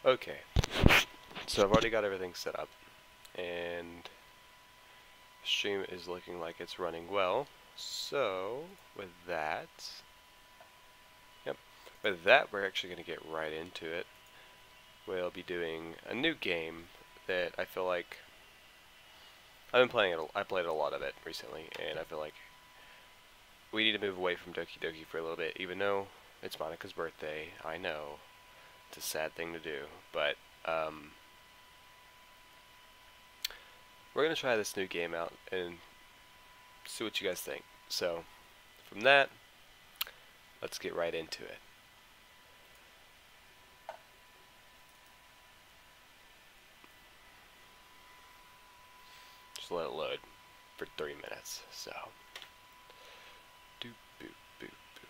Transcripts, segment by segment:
Okay, so I've already got everything set up, and stream is looking like it's running well. So, with that, yep, with that, we're actually going to get right into it. We'll be doing a new game that I feel like I've been playing it. I played a lot of it recently, and I feel like we need to move away from Doki Doki for a little bit. Even though it's Monica's birthday, I know it's a sad thing to do, but we're gonna try this new game out and see what you guys think. So, from that, let's get right into it. Just let it load for 3 minutes. So, doop boop boop boop.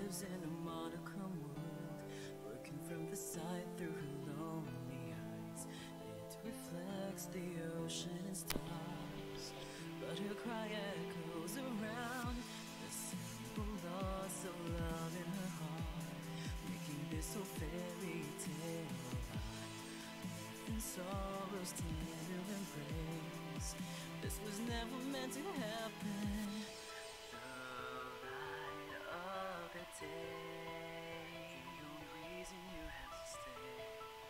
In a monochrome world, working from the side through her lonely eyes. It reflects the ocean and stars, but her cry echoes around the simple loss of love in her heart, making this whole fairy tale alive. And sorrow's tender embrace. This was never meant to happen. The only reason you have to stay.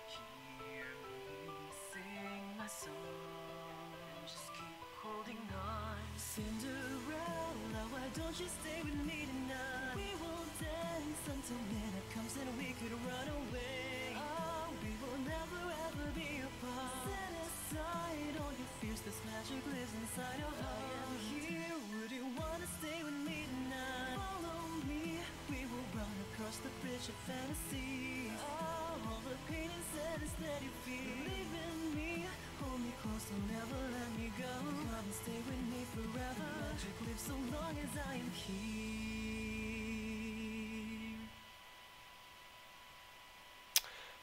Hear me sing my song, just keep holding on. Cinderella, why don't you stay with me tonight? We will dance until midnight comes and we could run away. Oh, we will never ever be apart. Set aside all your fears, this magic lives inside your heart. I am here, would you wanna stay with me tonight? Follow me, we will run across the bridge of fantasy. Oh, all the pain and sadness that you feel. Believe in me, hold me close, don't never let me go. Come and stay with me forever. The magic lives so long as I am here.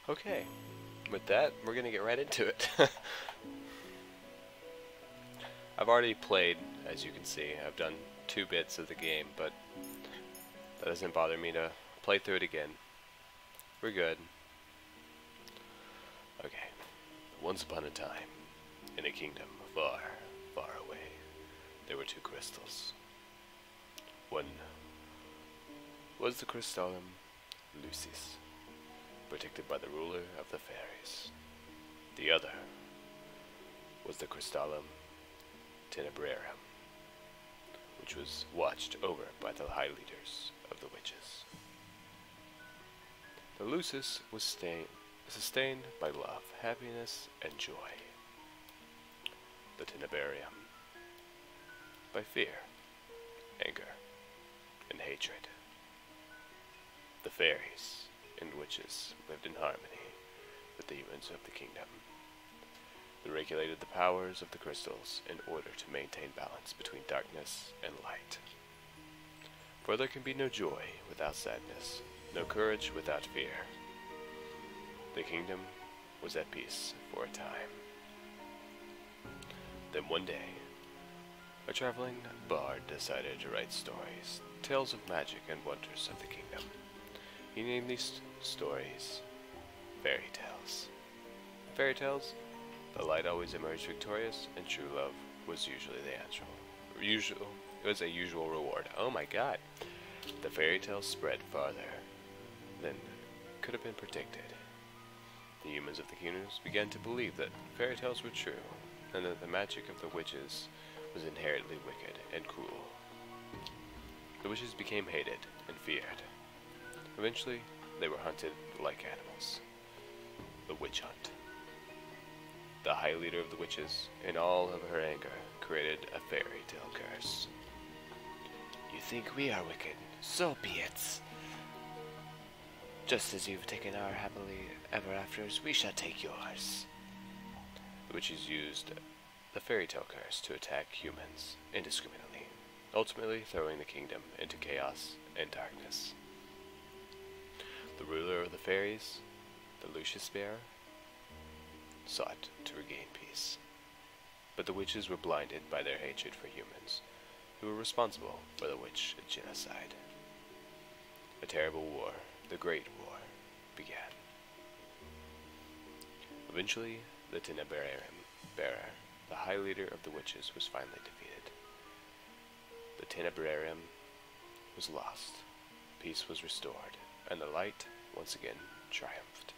Okay, with that, we're gonna get right into it. I've already played, as you can see. I've done 2 bits of the game, but that doesn't bother me to play through it again. We're good. Okay. Once upon a time, in a kingdom far, far away, there were 2 crystals. One was the crystallum Lucis, protected by the ruler of the fairies. The other was the crystallum Tenebrarum, which was watched over by the high leaders of the witches. The Lucis was sustained by love, happiness, and joy. The Tenebrarum by fear, anger, and hatred. The fairies and witches lived in harmony with the humans of the kingdom. They regulated the powers of the crystals in order to maintain balance between darkness and light. For there can be no joy without sadness, no courage without fear. The kingdom was at peace for a time. Then one day, a traveling bard decided to write stories, tales of magic and wonders of the kingdom. He named these stories fairy tales. Fairy tales, the light always emerged victorious, and true love was usually the answer. It was a usual reward. Oh my god. The fairy tales spread farther than could have been predicted. The humans of the kingdoms began to believe that fairy tales were true, and that the magic of the witches was inherently wicked and cruel. The witches became hated and feared. Eventually, they were hunted like animals. The witch hunt. The high leader of the witches, in all of her anger, created a fairy tale curse. think we are wicked, so be it. Just as you've taken our happily ever afters, we shall take yours. The witches used the fairy tale curse to attack humans indiscriminately, ultimately throwing the kingdom into chaos and darkness. The ruler of the fairies, the Lucius Bear, sought to regain peace. But the witches were blinded by their hatred for humans, who were responsible for the witch genocide. A terrible war, the Great War, began. Eventually, the Tenebrarium bearer, the high leader of the witches, was finally defeated. The Tenebrarium was lost, peace was restored, and the light once again triumphed.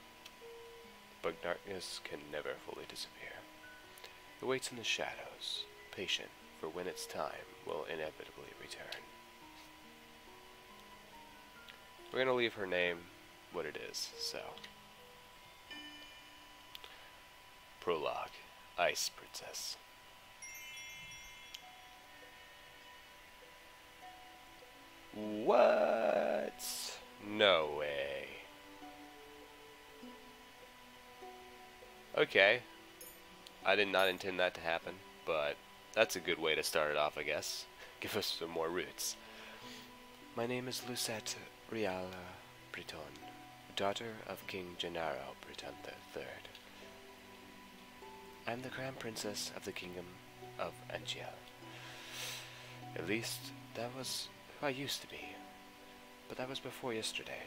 But darkness can never fully disappear. It waits in the shadows, patient for when its time will inevitably return. We're gonna leave her name what it is, so. Prologue, Ice Princess. What? No way. Okay. I did not intend that to happen, but that's a good way to start it off, I guess. Give us some more roots. My name is Lucette Riala Breton, daughter of King Gennaro Breton III. I am the Crown Princess of the Kingdom of Angel. At least, that was who I used to be. But that was before yesterday,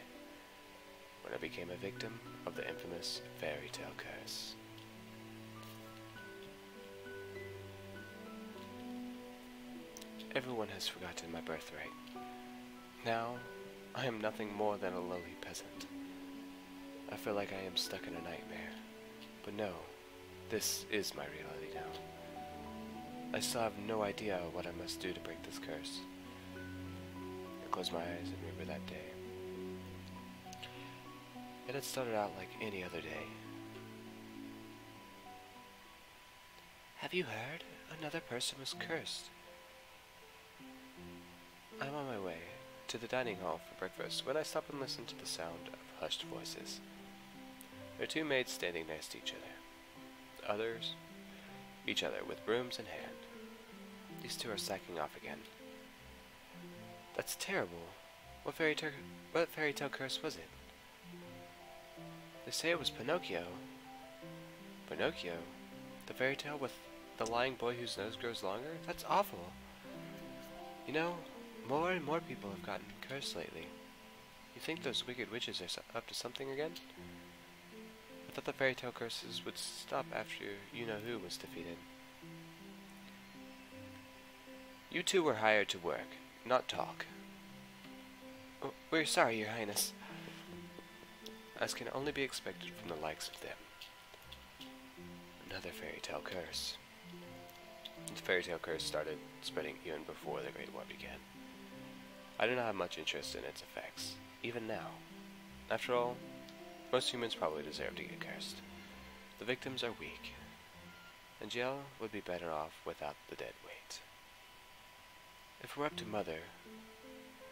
when I became a victim of the infamous fairy tale curse. Everyone has forgotten my birthright. Now, I am nothing more than a lowly peasant. I feel like I am stuck in a nightmare. But no, this is my reality now. I still have no idea what I must do to break this curse. I close my eyes and remember that day. It had started out like any other day. Have you heard? Another person was cursed. I'm on my way to the dining hall for breakfast when I stop and listen to the sound of hushed voices. There are two maids standing next to each other. Each other with brooms in hand. These two are sacking off again. That's terrible. What fairy tale curse was it? They say it was Pinocchio. Pinocchio? The fairy tale with the lying boy whose nose grows longer? That's awful. You know, more and more people have gotten cursed lately. You think those wicked witches are up to something again? I thought the fairy tale curses would stop after you-know-who was defeated. You two were hired to work, not talk. Oh, we're sorry, Your Highness. As can only be expected from the likes of them. Another fairy tale curse. The fairy tale curse started spreading even before the Great War began. I do not have much interest in its effects, even now. After all, most humans probably deserve to get cursed. The victims are weak. Angel would be better off without the dead weight. If it were up to Mother,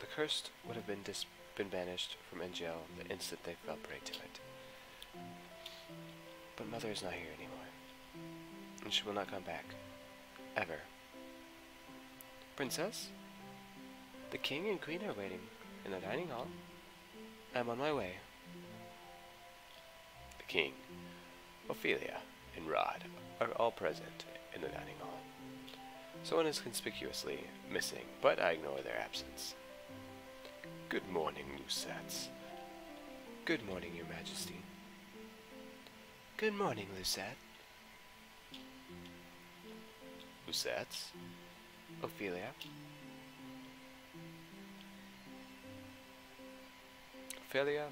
the cursed would have been banished from Angel the instant they fell prey to it. But Mother is not here anymore, and she will not come back. Ever. Princess? The king and queen are waiting in the dining hall. I'm on my way. The king, Ophelia, and Rod are all present in the dining hall. Someone is conspicuously missing, but I ignore their absence. Good morning, Lucette. Good morning, Your Majesty. Good morning, Lucette. Lucette? Ophelia? Ophelia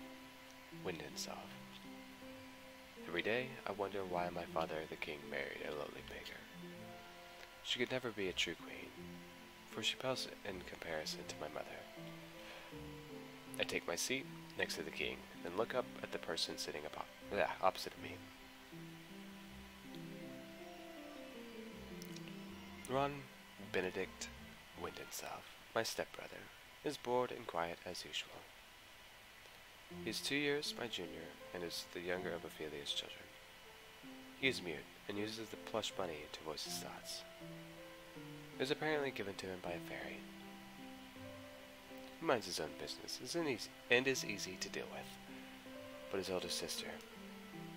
Windensov. Every day, I wonder why my father, the king, married a lowly beggar. She could never be a true queen, for she pales in comparison to my mother. I take my seat next to the king, then look up at the person sitting opposite of me. Ron Benedict Windensov. my stepbrother, is bored and quiet as usual. He's 2 years my junior and is the younger of Ophelia's children. He is mute and uses the plush bunny to voice his thoughts. It was apparently given to him by a fairy. He minds his own business and is easy to deal with, but his older sister,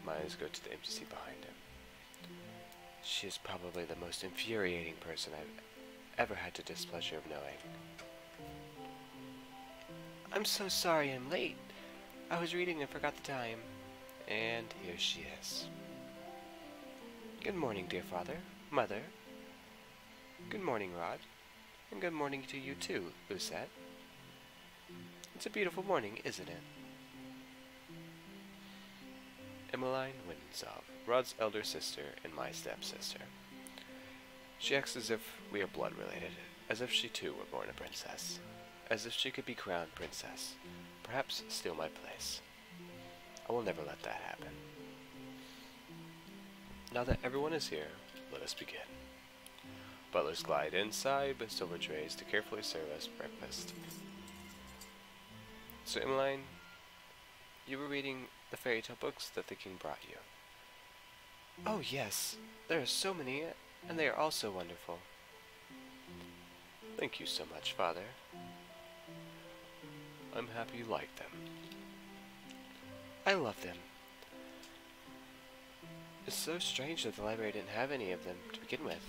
my eyes go to the empty seat behind him. She is probably the most infuriating person I've ever had the displeasure of knowing. I'm so sorry I'm late. I was reading and forgot the time. And here she is. Good morning, dear father, mother. Good morning, Rod. And good morning to you too, Lucette. It's a beautiful morning, isn't it? Emmeline Wittensov, Rod's elder sister and my stepsister. She acts as if we are blood related, as if she too were born a princess, as if she could be crowned princess, perhaps steal my place. I will never let that happen. Now that everyone is here, let us begin. Butlers glide inside with silver trays to carefully serve us breakfast. So Emmeline, you were reading the fairy tale books that the king brought you. Oh yes, there are so many, and they are all so wonderful. Thank you so much, Father. I'm happy you like them. I love them. It's so strange that the library didn't have any of them to begin with.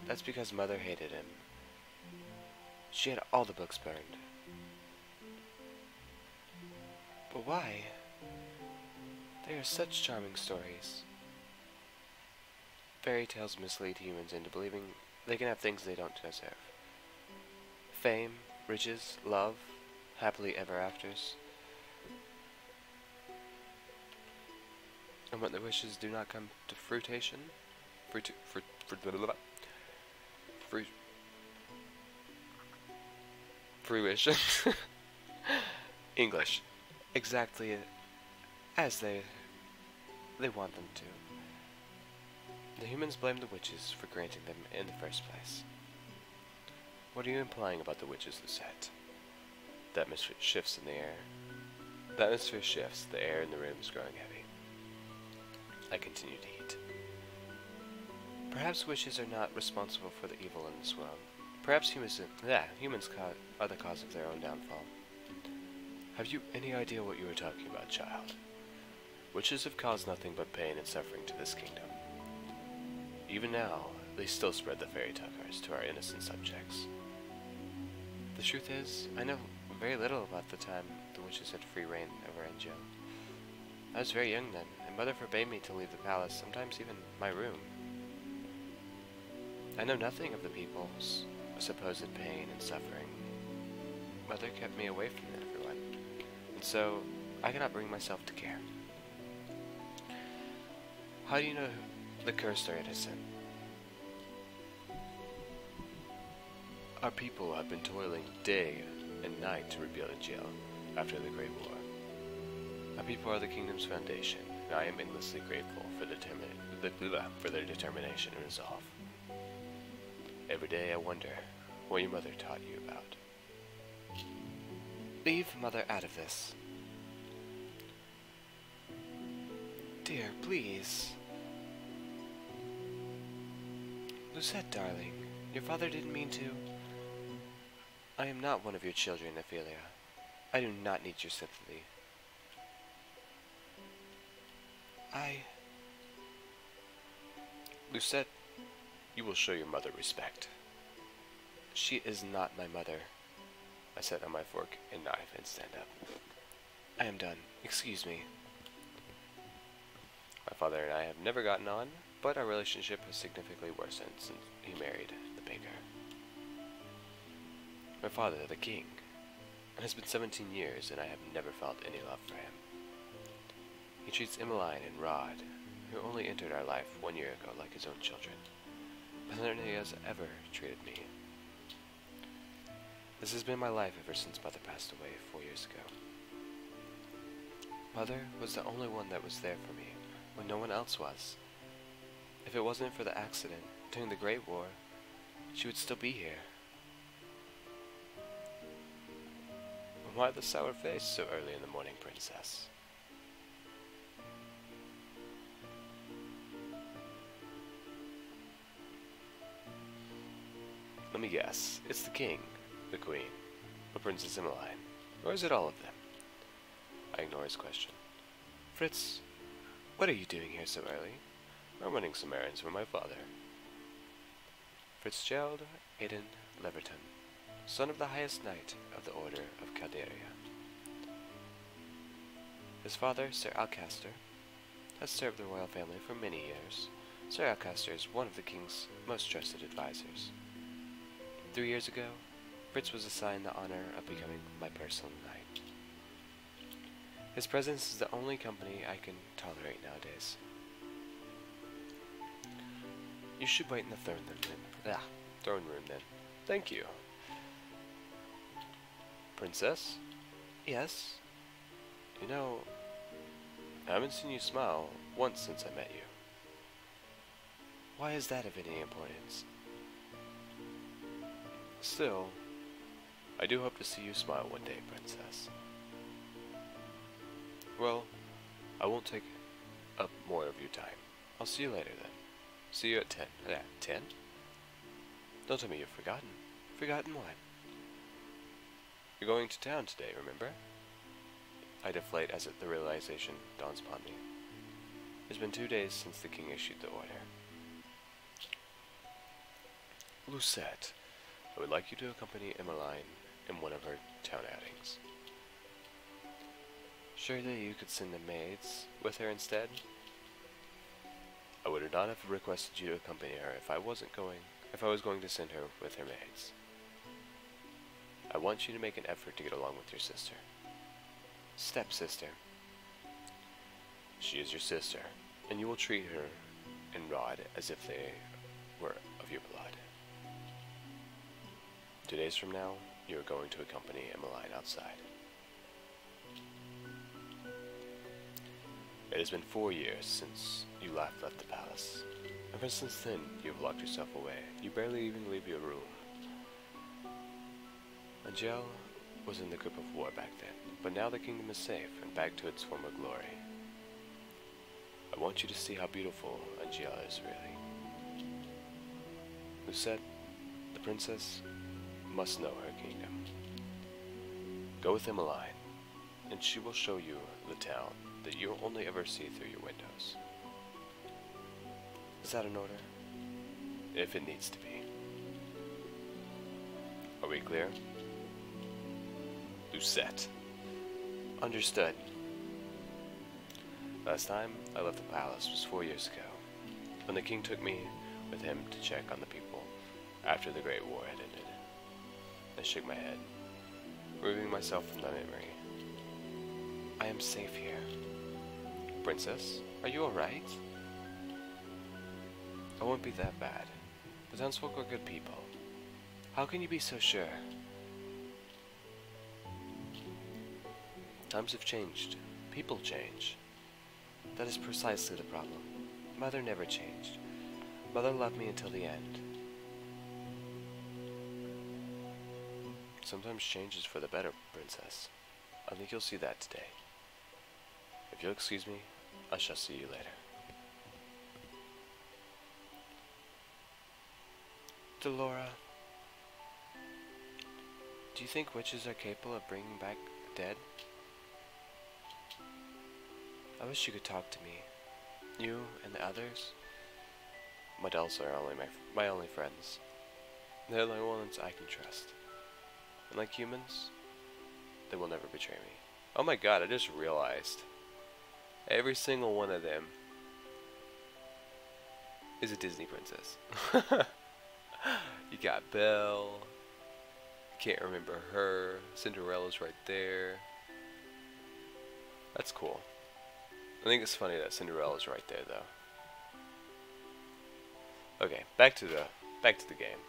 That's because Mother hated him. She had all the books burned. But why? They are such charming stories. Fairy tales mislead humans into believing they can have things they don't deserve. Fame, riches, love, happily ever afters. And when their wishes do not come to fruition, fruition, English, exactly as they want them to. The humans blame the witches for granting them in the first place. What are you implying about the witches, Lucette? The atmosphere shifts in the air. The atmosphere shifts, the air in the room is growing heavy. I continue to eat. Perhaps witches are not responsible for the evil in this world. Perhaps humans are the cause of their own downfall. Have you any idea what you are talking about, child? Witches have caused nothing but pain and suffering to this kingdom. Even now, they still spread the fairy tale curse to our innocent subjects. The truth is, I know very little about the time the witches had free reign over Angel. I was very young then, and Mother forbade me to leave the palace, sometimes even my room. I know nothing of the people's supposed pain and suffering. Mother kept me away from everyone, and so I cannot bring myself to care. How do you know the cursed are innocent? Our people have been toiling day and night to rebuild Angel after the Great War. Our people are the kingdom's foundation, and I am endlessly grateful for their determination and resolve. Every day I wonder what your mother taught you about. Leave Mother out of this. Dear, please. Lucette, darling, your father didn't mean to. I am not one of your children, Ophelia. I do not need your sympathy. Lucette, you will show your mother respect. She is not my mother. I set down my fork and knife and stand up. I am done. Excuse me. My father and I have never gotten on, but our relationship has significantly worsened since he married the baker. My father, the king. It has been 17 years, and I have never felt any love for him. He treats Emmeline and Rod, who only entered our life 1 year ago, like his own children, better than he has ever treated me. This has been my life ever since Mother passed away 4 years ago. Mother was the only one that was there for me when no one else was. If it wasn't for the accident during the Great War, she would still be here. Why the sour face so early in the morning, princess? Let me guess. It's the king, the queen, or Princess Emmeline, or is it all of them? I ignore his question. Fritz, what are you doing here so early? I'm running some errands for my father. Fitzgerald Aidan Leverton, son of the highest knight of the Order of Calderia. His father, Sir Alcaster, has served the royal family for many years. Sir Alcaster is one of the king's most trusted advisors. 3 years ago, Fritz was assigned the honor of becoming my personal knight. His presence is the only company I can tolerate nowadays. You should wait in the throne room then. Thank you. Princess? Yes? You know, I haven't seen you smile once since I met you. Why is that of any importance? Still, I do hope to see you smile one day, Princess. Well, I won't take up more of your time. I'll see you later then. See you at 10. 10? Don't tell me you've forgotten. Forgotten what? You're going to town today, remember? I deflate as the realization dawns upon me. It's been 2 days since the king issued the order. Lucette, I would like you to accompany Emmeline in one of her town outings. Surely you could send the maids with her instead? I would not have requested you to accompany her if I was going to send her with her maids. I want you to make an effort to get along with your sister. Stepsister. She is your sister, and you will treat her and Rod as if they were of your blood. 2 days from now, you are going to accompany Emmeline outside. It has been 4 years since you last left the palace. Ever since then, you have locked yourself away. You barely even leave your room. Angel was in the grip of war back then, but now the kingdom is safe and back to its former glory. I want you to see how beautiful Angel is, really. Lucette, the princess, must know her kingdom. Go with Emmeline, and she will show you the town that you'll only ever see through your windows. Is that an order? If it needs to be. Are we clear? Lucette. Understood. Last time I left the palace was 4 years ago, when the king took me with him to check on the people after the Great War had ended. I shook my head, removing myself from that memory. I am safe here. Princess, are you alright? I won't be that bad. The townsfolk are good people. How can you be so sure? Times have changed. People change. That is precisely the problem. Mother never changed. Mother loved me until the end. Sometimes change is for the better, Princess. I think you'll see that today. If you'll excuse me, I shall see you later. Delora, do you think witches are capable of bringing back the dead? I wish you could talk to me. You and the others. My dolls are my only friends. They're the only ones I can trust. And like humans, they will never betray me. Oh my god, I just realized. Every single one of them is a Disney princess. You got Belle. Can't remember her. Cinderella's right there. That's cool. I think it's funny that Cinderella's right there, though. Okay, back to the game.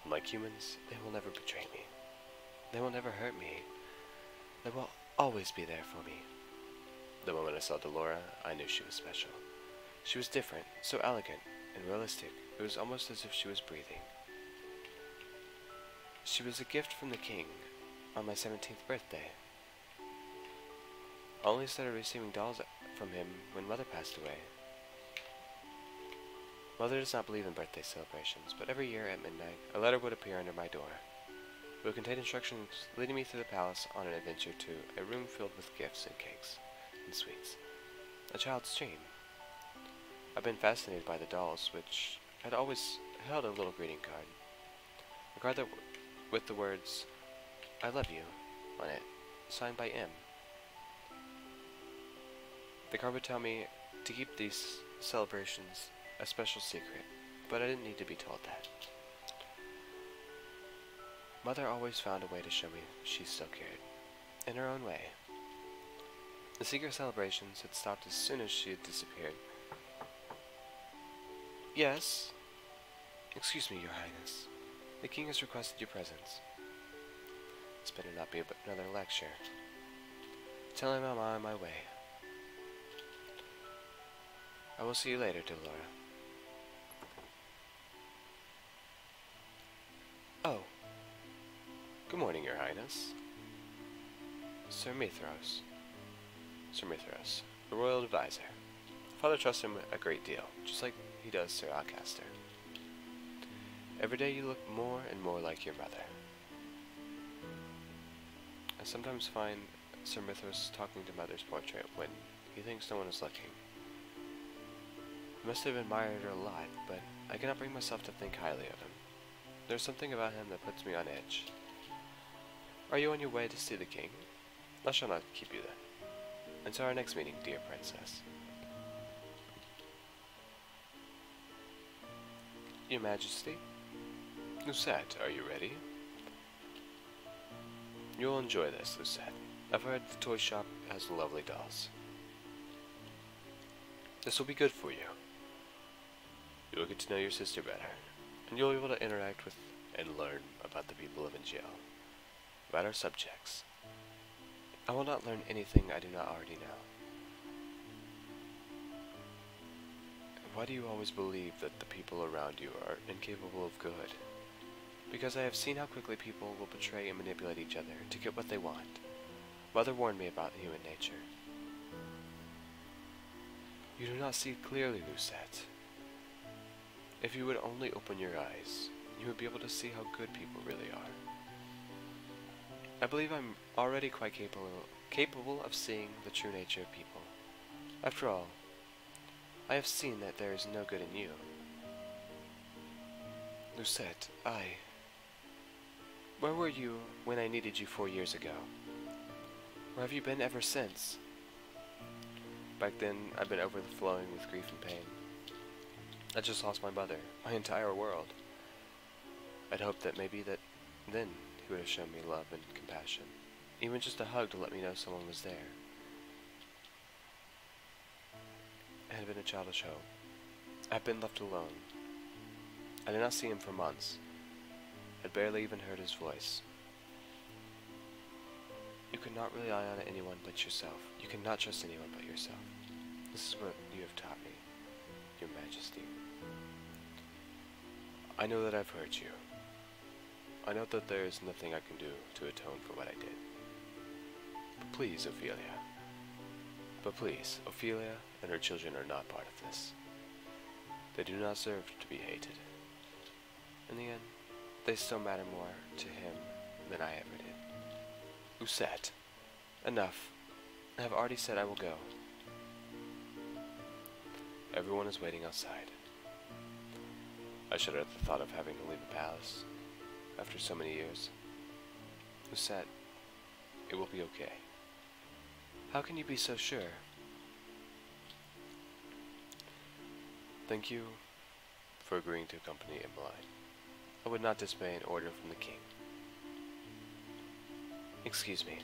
Unlike humans, they will never betray me. They will never hurt me. They will always be there for me. The moment I saw Delora, I knew she was special. She was different, so elegant and realistic. It was almost as if she was breathing. She was a gift from the king, on my 17th birthday. I only started receiving dolls from him when Mother passed away. Mother does not believe in birthday celebrations, but every year at midnight, a letter would appear under my door. It would contain instructions leading me through the palace on an adventure to a room filled with gifts and cakes and sweets. A child's dream. I've been fascinated by the dolls, which had always held a little greeting card. A card that with the words, "I love you," on it, signed by M. The card would tell me to keep these celebrations a special secret, but I didn't need to be told that. Mother always found a way to show me she still cared, in her own way. The secret celebrations had stopped as soon as she had disappeared. Yes? Excuse me, Your Highness. The king has requested your presence. This better not be another lecture. Tell him I'm on my way. I will see you later, Delora. Oh. Good morning, Your Highness. Sir Mithros. Sir Mithros, the royal advisor. Father trusts him a great deal, just like he does Sir Alcaster. Every day you look more and more like your mother. I sometimes find Sir Mithros talking to Mother's portrait when he thinks no one is looking. I must have admired her a lot, but I cannot bring myself to think highly of him. There's something about him that puts me on edge. Are you on your way to see the king? I shall not keep you then. Until our next meeting, dear princess. Your Majesty? Lucette, are you ready? You'll enjoy this, Lucette. I've heard the toy shop has lovely dolls. This will be good for you. You'll get to know your sister better, and you'll be able to interact with and learn about the people of Angel, about our subjects. I will not learn anything I do not already know. Why do you always believe that the people around you are incapable of good? Because I have seen how quickly people will betray and manipulate each other to get what they want. Mother warned me about human nature. You do not see clearly, Lucette. If you would only open your eyes, you would be able to see how good people really are. I believe I'm already quite capable of seeing the true nature of people. After all, I have seen that there is no good in you. Lucette, where were you when I needed you 4 years ago? Where have you been ever since? Back then, I'd been overflowing with grief and pain. I just lost my mother, my entire world. I'd hoped that maybe then he would have shown me love and compassion. Even just a hug to let me know someone was there. It had been a childish hope. I had been left alone. I did not see him for months. I'd barely even heard his voice. You could not rely on anyone but yourself. You cannot trust anyone but yourself. This is what you have taught me, Your Majesty. I know that I've hurt you. I know that there is nothing I can do to atone for what I did. But please, Ophelia and her children are not part of this. They do not deserve to be hated. In the end, they still matter more to him than I ever did. Lucette, enough. I have already said I will go. Everyone is waiting outside. I shudder at the thought of having to leave the palace after so many years. Lucette, it will be okay. How can you be so sure? Thank you for agreeing to accompany Emmeline. I would not disobey an order from the king. Excuse me.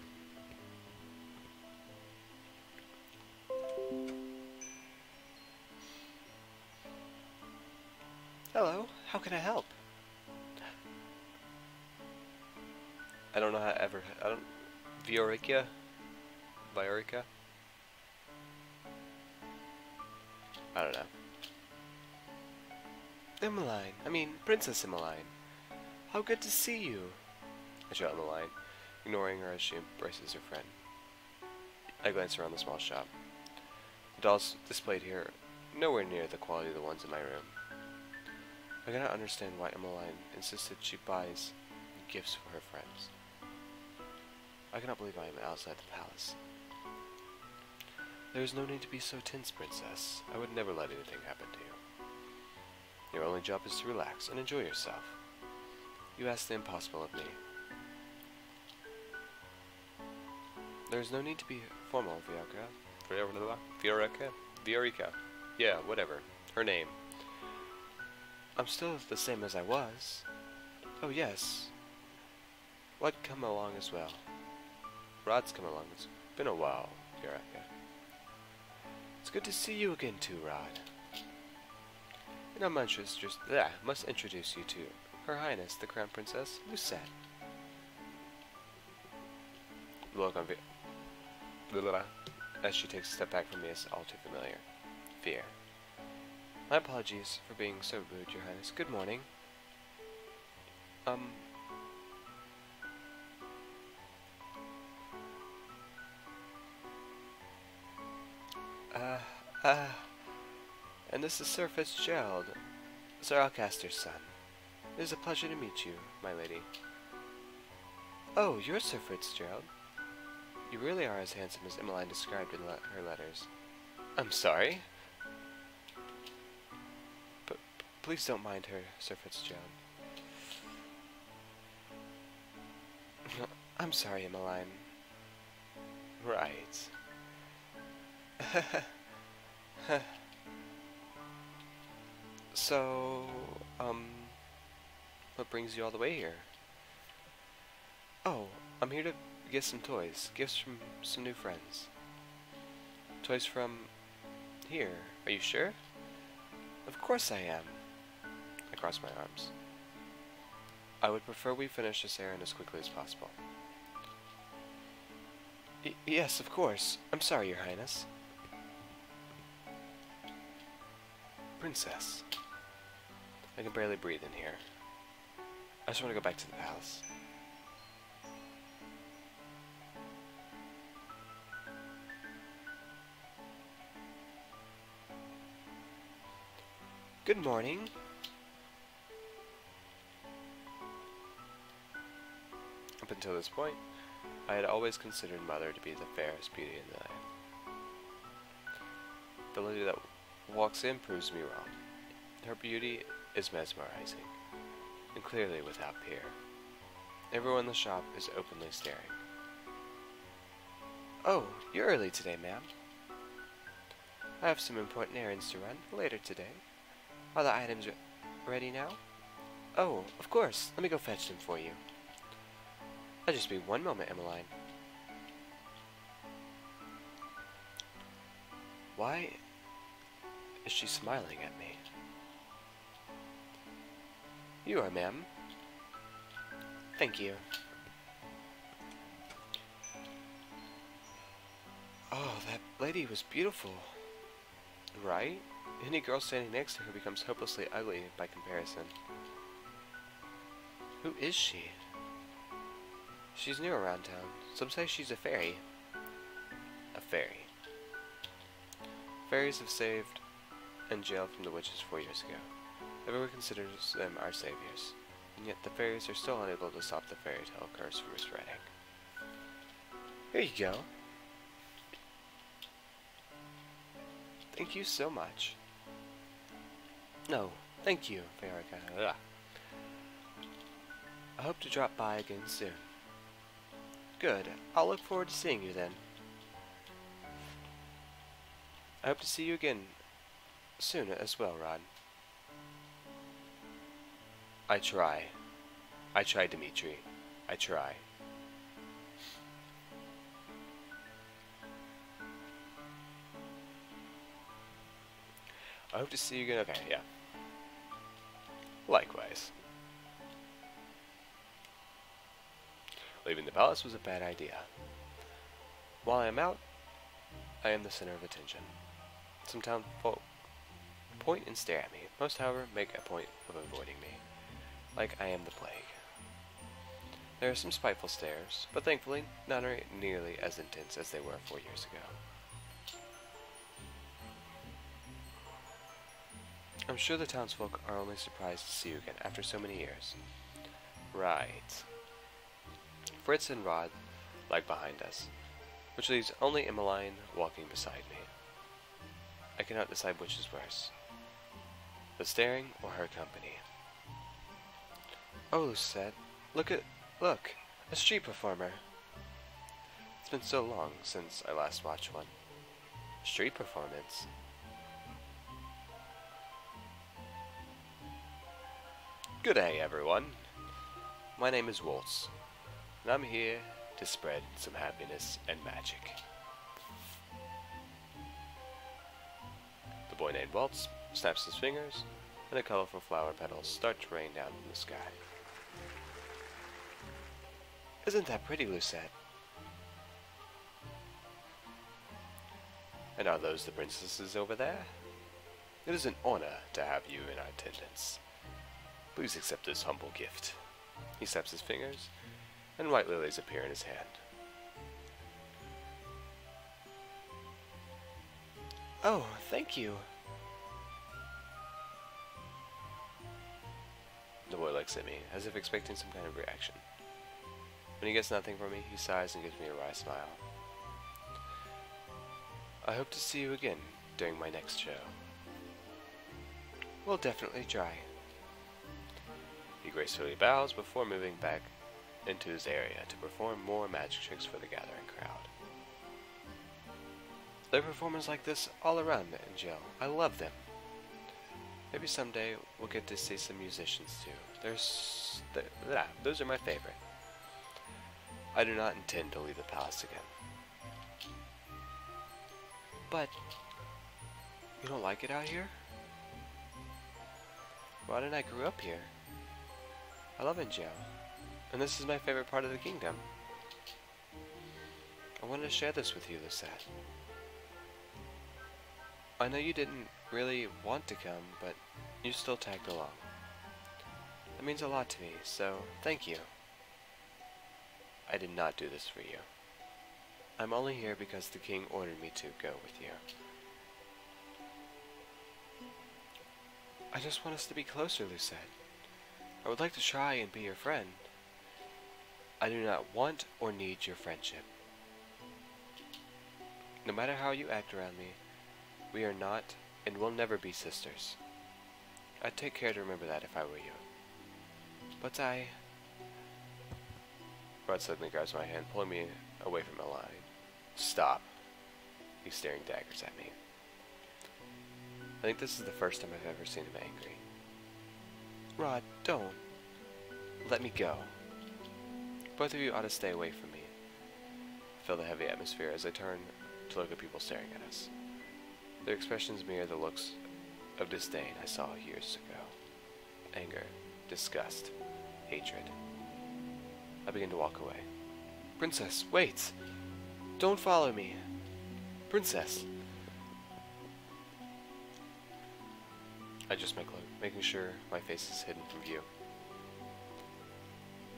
Hello, how can I help? I don't know how Viorica? I don't know. Emmeline, Princess Emmeline. How good to see you. I show Emmeline. ignoring her as she embraces her friend. I glance around the small shop. The dolls displayed here are nowhere near the quality of the ones in my room. I cannot understand why Emmeline insisted she buys gifts for her friends. I cannot believe I am outside the palace. There is no need to be so tense, Princess. I would never let anything happen to you. Your only job is to relax and enjoy yourself. You ask the impossible of me. There is no need to be formal, Viorica. Yeah, whatever. Her name. I'm still the same as I was. Oh, yes. What come along as well? Rod's come along. It's been a while, Viorica. It's good to see you again too, Rod. And I must introduce you to Her Highness, the Crown Princess, Lucette. The look on as she takes a step back from me is all too familiar. Fear. My apologies for being so rude, Your Highness. Good morning. And this is Sir Fitzgerald, Sir Alcaster's son. It is a pleasure to meet you, my lady. Oh, you're Sir Fitzgerald. You really are as handsome as Emmeline described in her letters. I'm sorry. But please don't mind her, Sir Fitzgerald. I'm sorry, Emmeline. Right. So, what brings you all the way here? Oh, I'm here to get some toys. Gifts from some new friends. Toys from here. Are you sure? Of course I am. I cross my arms. I would prefer we finish this errand as quickly as possible. Yes, of course. I'm sorry, Your Highness. Princess. I can barely breathe in here. I just want to go back to the palace. Good morning. Up until this point, I had always considered Mother to be the fairest beauty in the land. The lady that walks in proves me wrong. Her beauty is mesmerizing, and clearly without peer. Everyone in the shop is openly staring. Oh, you're early today, ma'am. I have some important errands to run later today. Are the items ready now? Oh, of course. Let me go fetch them for you. I'll just be one moment, Emmeline. Why is she smiling at me? You are, ma'am. Thank you. Oh, that lady was beautiful. Right? Any girl standing next to her becomes hopelessly ugly by comparison. Who is she? She's new around town. Some say she's a fairy. A fairy. Fairies have saved and jailed from the witches 4 years ago. Everyone considers them our saviors, and yet the fairies are still unable to stop the fairy tale curse from spreading. Here you go. Thank you so much. No, thank you, Viorica. I hope to drop by again soon. Good. I'll look forward to seeing you then. I hope to see you again soon as well, Rod. I try. I try, Dimitri. I try. I hope to see you again. Okay, yeah. Likewise. Leaving the palace was a bad idea. While I am out, I am the center of attention. Some townsfolk point and stare at me. Most, however, make a point of avoiding me, like I am the plague. There are some spiteful stares, but thankfully none are nearly as intense as they were 4 years ago. I'm sure the townsfolk are only surprised to see you again after so many years. Right. Fritz and Rod lag behind us, which leaves only Emmeline walking beside me. I cannot decide which is worse, the staring or her company. Oh, Lucette, look, a street performer. It's been so long since I last watched one. Street performance? Good day, everyone. My name is Waltz, and I'm here to spread some happiness and magic. The boy named Waltz snaps his fingers, and the colorful flower petals start to rain down from the sky. Isn't that pretty, Lucette? And are those the princesses over there? It is an honor to have you in our attendance. Please accept this humble gift. He snaps his fingers, and white lilies appear in his hand. Oh, thank you. The boy looks at me, as if expecting some kind of reaction. When he gets nothing from me, he sighs and gives me a wry smile. I hope to see you again during my next show. We'll definitely try. He gracefully bows before moving back into his area to perform more magic tricks for the gathering crowd. There are performers like this all around Angel. I love them. Maybe someday we'll get to see some musicians too. Those are my favorite. I do not intend to leave the palace again. But you don't like it out here? Rod and I grew up here. I love Angel, and this is my favorite part of the kingdom. I wanted to share this with you, Lucette. I know you didn't really want to come, but you still tagged along. That means a lot to me, so thank you. I did not do this for you. I'm only here because the king ordered me to go with you. I just want us to be closer, Lucette. I would like to try and be your friend. I do not want or need your friendship. No matter how you act around me, we are not and will never be sisters. I'd take care to remember that if I were you. But Rod suddenly grabs my hand, pulling me away from the line. Stop. He's staring daggers at me. I think this is the first time I've ever seen him angry. Rod, don't. Let me go. Both of you ought to stay away from me. I feel the heavy atmosphere as I turn to look at people staring at us. Their expressions mirror the looks of disdain I saw years ago. Anger, disgust, hatred. I begin to walk away. Princess, wait! Don't follow me! Princess! I adjust my cloak, making sure my face is hidden from view.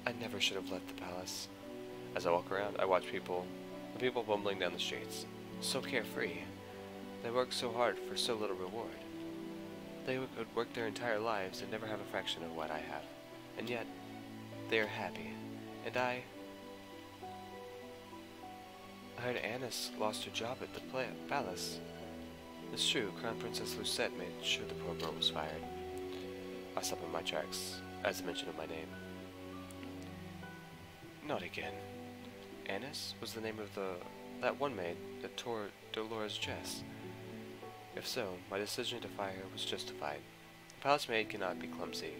I never should have left the palace. As I walk around, I watch the people bumbling down the streets. So carefree. They work so hard for so little reward. They would work their entire lives and never have a fraction of what I have. And yet, they are happy. And I heard Annis lost her job at the palace. It's true, Crown Princess Lucette made sure the poor girl was fired. I stop in my tracks, as a mention of my name. Not again. Annis was the name of that one maid that tore Dolores' dress. If so, my decision to fire her was justified. A palace maid cannot be clumsy.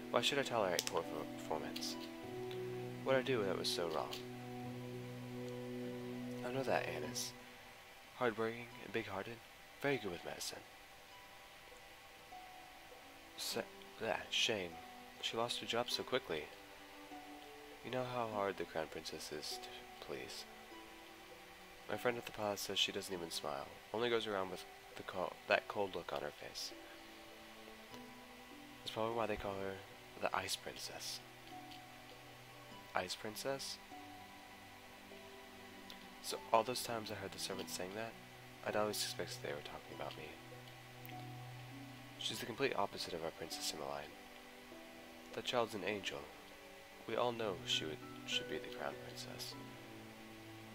Why should I tolerate poor performance? What did I do that was so wrong? I know that Annis. Hard-working and big-hearted. Very good with medicine. Shame. She lost her job so quickly. You know how hard the Crown Princess is to please. My friend at the palace says she doesn't even smile. Only goes around with that cold look on her face. That's probably why they call her the Ice Princess. Ice Princess? So all those times I heard the servants saying that, I'd always expected they were talking about me. She's the complete opposite of our Princess Emmeline. That child's an angel. We all know she should be the crown princess.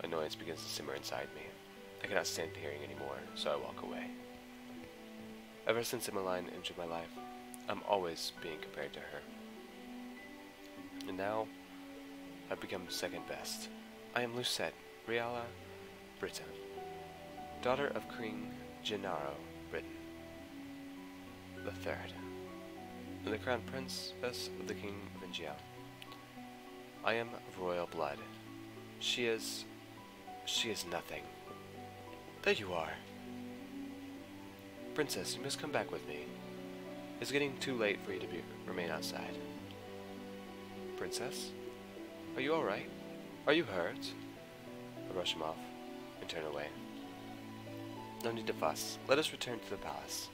Annoyance begins to simmer inside me. I cannot stand hearing anymore, so I walk away. Ever since Emmeline entered my life, I'm always being compared to her. And now, I've become second best. I am Lucette Riala Britain, daughter of King Gennaro Britain the Third, and the crown princess of the King of Ingia. I am of royal blood. She is nothing. There you are. Princess, you must come back with me. It's getting too late for you to remain outside. Princess? Are you alright? Are you hurt? I brush him off and turn away. No need to fuss. Let us return to the palace.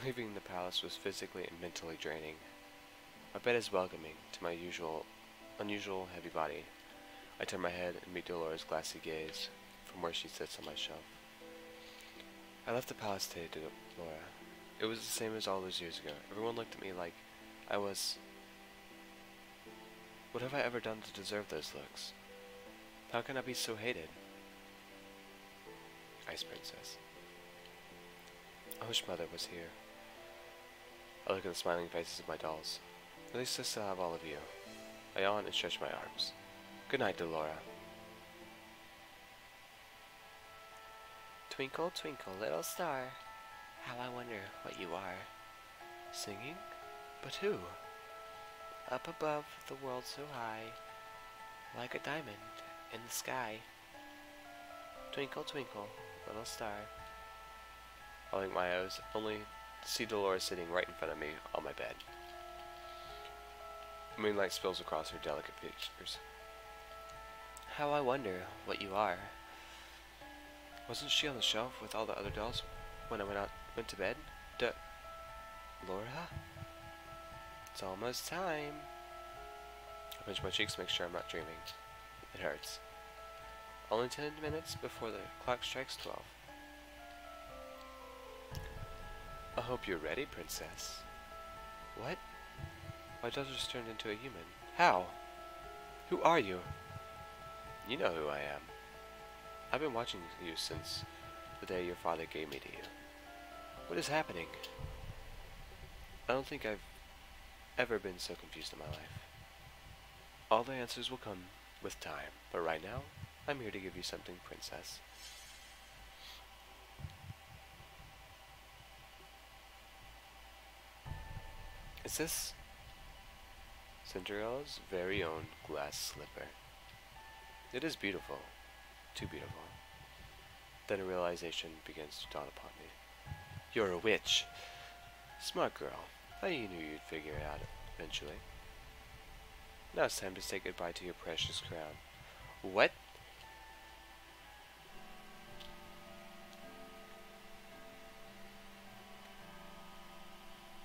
Leaving the palace was physically and mentally draining. My bed is welcoming to my unusual heavy body. I turn my head and meet Dolores' glassy gaze from where she sits on my shelf. I left the palace today, Laura. It was the same as all those years ago. Everyone looked at me like I was... What have I ever done to deserve those looks? How can I be so hated? Ice Princess. I wish Mother was here. I look at the smiling faces of my dolls. At least I still have all of you. I yawn and stretch my arms. Good night, Delora. Twinkle, twinkle, little star, how I wonder what you are. Singing? But who? Up above the world so high, like a diamond in the sky. Twinkle, twinkle, little star. I blink my eyes, only to see Dolores sitting right in front of me on my bed. Moonlight spills across her delicate features. How I wonder what you are. Wasn't she on the shelf with all the other dolls when I went to bed? Laura? It's almost time. I pinch my cheeks to make sure I'm not dreaming. It hurts. Only 10 minutes before the clock strikes 12. I hope you're ready, Princess. What? My daughter's turned into a human. How? Who are you? You know who I am. I've been watching you since the day your father gave me to you. What is happening? I don't think I've ever been so confused in my life. All the answers will come with time, but right now, I'm here to give you something, Princess. Is this Cinderella's very own glass slipper? It is beautiful. Too beautiful. Then a realization begins to dawn upon me. You're a witch. Smart girl. I knew you'd figure it out eventually. Now it's time to say goodbye to your precious crown. What?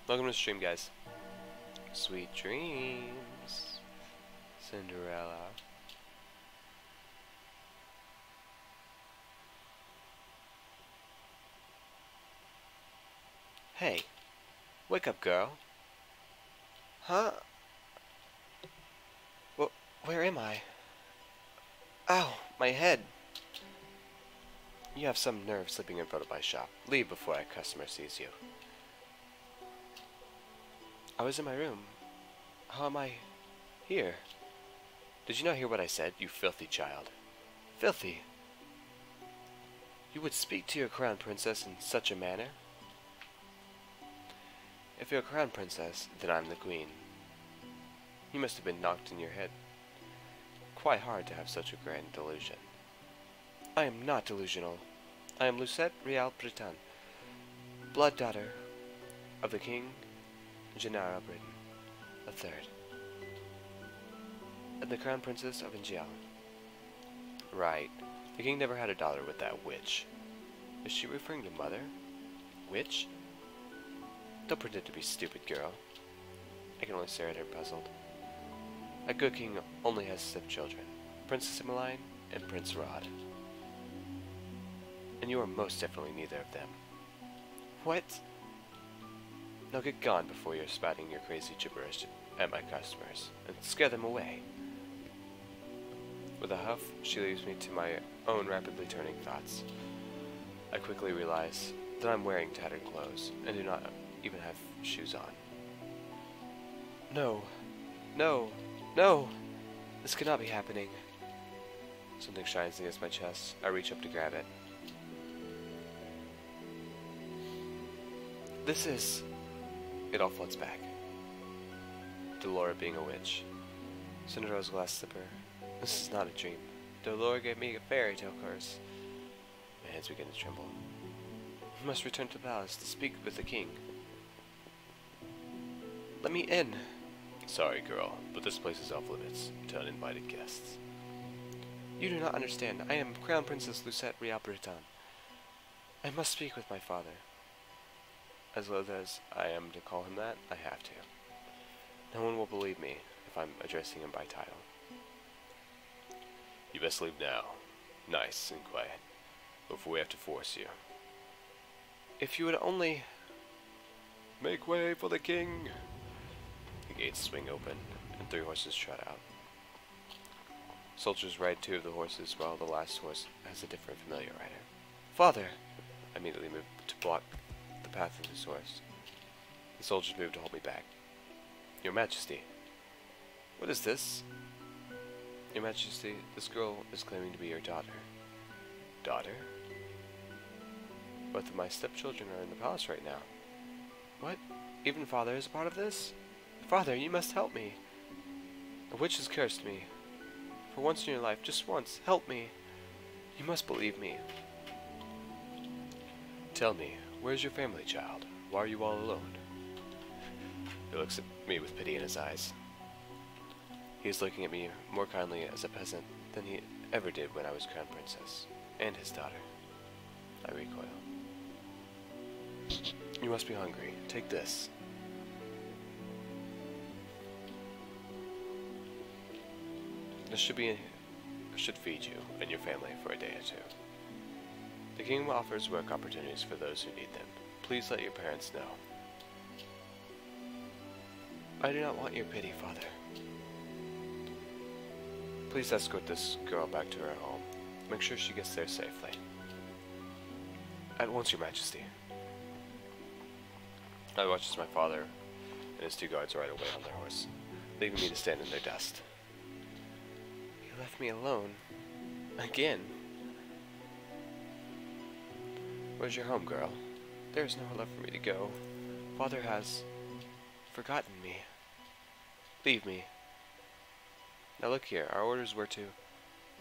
Welcome to the stream, guys. Sweet dreams, Cinderella. Hey, wake up, girl. Huh? Where am I? Ow, my head. You have some nerve sleeping in front of my shop. Leave before a customer sees you. I was in my room. How am I here? Did you not hear what I said, you filthy child? Filthy? You would speak to your crown princess in such a manner? If you're a crown princess, then I'm the queen. You must have been knocked in your head. Quite hard to have such a grand delusion. I am not delusional. I am Lucette Rial Breton, blood daughter of the King Gennaro Britain the Third, and the crown princess of Ingia. Right. The king never had a daughter with that witch. Is she referring to Mother? Witch? Don't pretend to be stupid, girl. I can only stare at her puzzled. A good king only has stepchildren, Princess Emmeline and Prince Rod. And you are most definitely neither of them. What? Now get gone before you're spouting your crazy gibberish at my customers, and scare them away. With a huff, she leaves me to my own rapidly turning thoughts. I quickly realize that I'm wearing tattered clothes, and do not even have shoes on. No. No. No! This cannot be happening. Something shines against my chest. I reach up to grab it. This is... It all floods back. Delora being a witch. Cinderella's glass slipper. This is not a dream. Delora gave me a fairy tale curse. My hands begin to tremble. I must return to the palace to speak with the king. Let me in. Sorry, girl, but this place is off limits to uninvited guests. You do not understand. I am Crown Princess Lucette Rial Breton. I must speak with my father. As loath as I am to call him that, I have to. No one will believe me if I'm addressing him by title. You best leave now. Nice and quiet. Before we have to force you. If you would only... Make way for the king! The gates swing open, and 3 horses trot out. Soldiers ride 2 of the horses, while the last horse has a different familiar rider. Father! I immediately move to block the path of his horse. The soldiers move to hold me back. Your Majesty. What is this? Your Majesty, this girl is claiming to be your daughter. Daughter? Both of my stepchildren are in the palace right now. What? Even Father is a part of this? Father, you must help me. A witch has cursed me. For once in your life, just once, help me. You must believe me. Tell me, where's your family, child? Why are you all alone? He looks at me with pity in his eyes. He is looking at me more kindly as a peasant than he ever did when I was crown princess, and his daughter. I recoil. You must be hungry. Take this. This should feed you and your family for a day or 2. The kingdom offers work opportunities for those who need them. Please let your parents know. I do not want your pity, Father. Please escort this girl back to her home. Make sure she gets there safely. At once, Your Majesty. I watch as my father and his 2 guards ride away on their horse, leaving me to stand in their dust. You left me alone. Again. Where's your home, girl? There is nowhere left for me to go. Father has forgotten me. Leave me. Now look here, our orders were to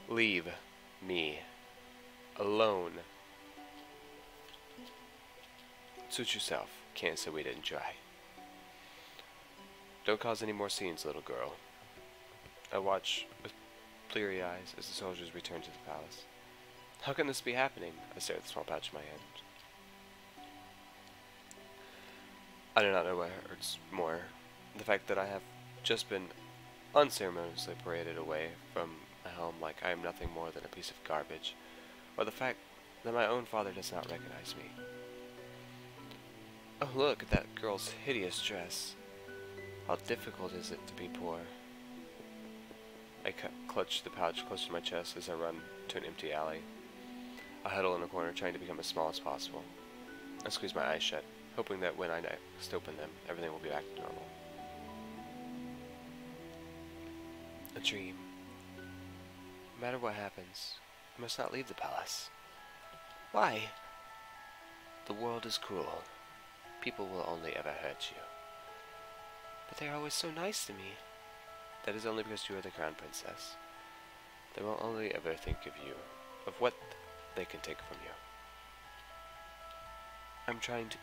leave me alone. Suit yourself. Can't say we didn't try. Don't cause any more scenes, little girl. I watch with bleary eyes as the soldiers return to the palace. How can this be happening? I stare at the small pouch in my hand. I do not know what hurts more. The fact that I have just been unceremoniously paraded away from my home like I am nothing more than a piece of garbage, or the fact that my own father does not recognize me. Oh, look at that girl's hideous dress. How difficult is it to be poor? I clutch the pouch close to my chest as I run to an empty alley. I huddle in a corner, trying to become as small as possible. I squeeze my eyes shut, hoping that when I next open them, everything will be back to normal. A dream. No matter what happens, you must not leave the palace. Why? The world is cruel. People will only ever hurt you. But they are always so nice to me. That is only because you are the crown princess. They will only ever think of you, of what they can take from you. I'm trying to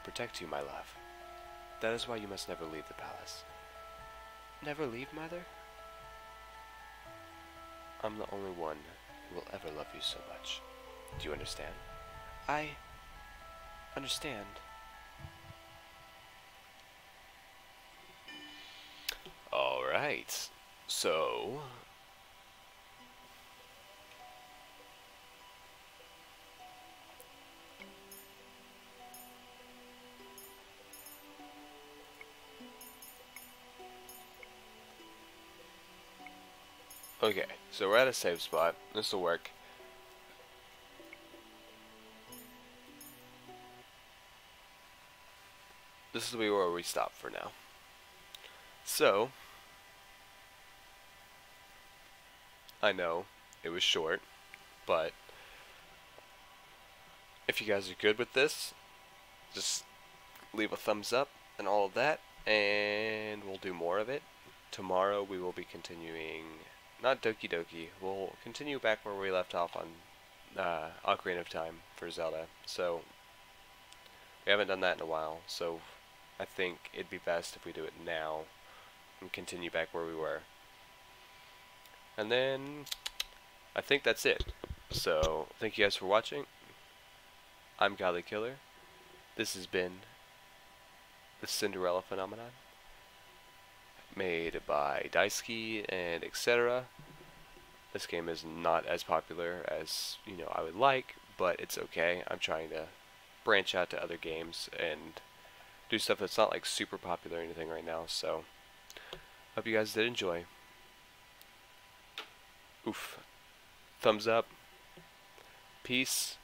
protect you, my love. That is why you must never leave the palace. Never leave, mother? I'm the only one who will ever love you so much. Do you understand? I understand. Alright, so... Okay, so we're at a save spot. This will work. This will be where we stop for now. So, I know it was short, but if you guys are good with this, just leave a thumbs up and all of that, and we'll do more of it. Tomorrow we will be continuing, not Doki Doki, we'll continue back where we left off on Ocarina of Time for Zelda. So, we haven't done that in a while, so I think it'd be best if we do it now and continue back where we were. And then, I think that's it. So, thank you guys for watching. I'm Godly Killer. This has been the Cinderella Phenomenon, made by Daisuke and etc. This game is not as popular as, you know, I would like, but it's okay. I'm trying to branch out to other games and do stuff that's not like super popular or anything right now, so hope you guys did enjoy. Oof. Thumbs up. Peace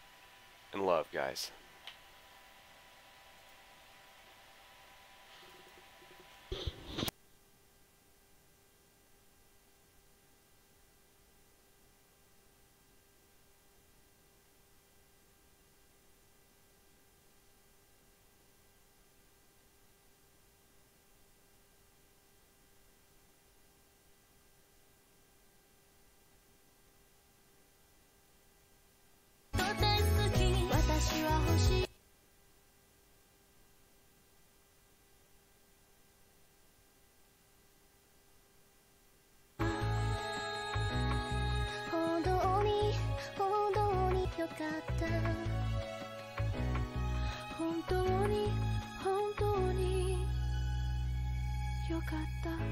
and love, guys. Yo かった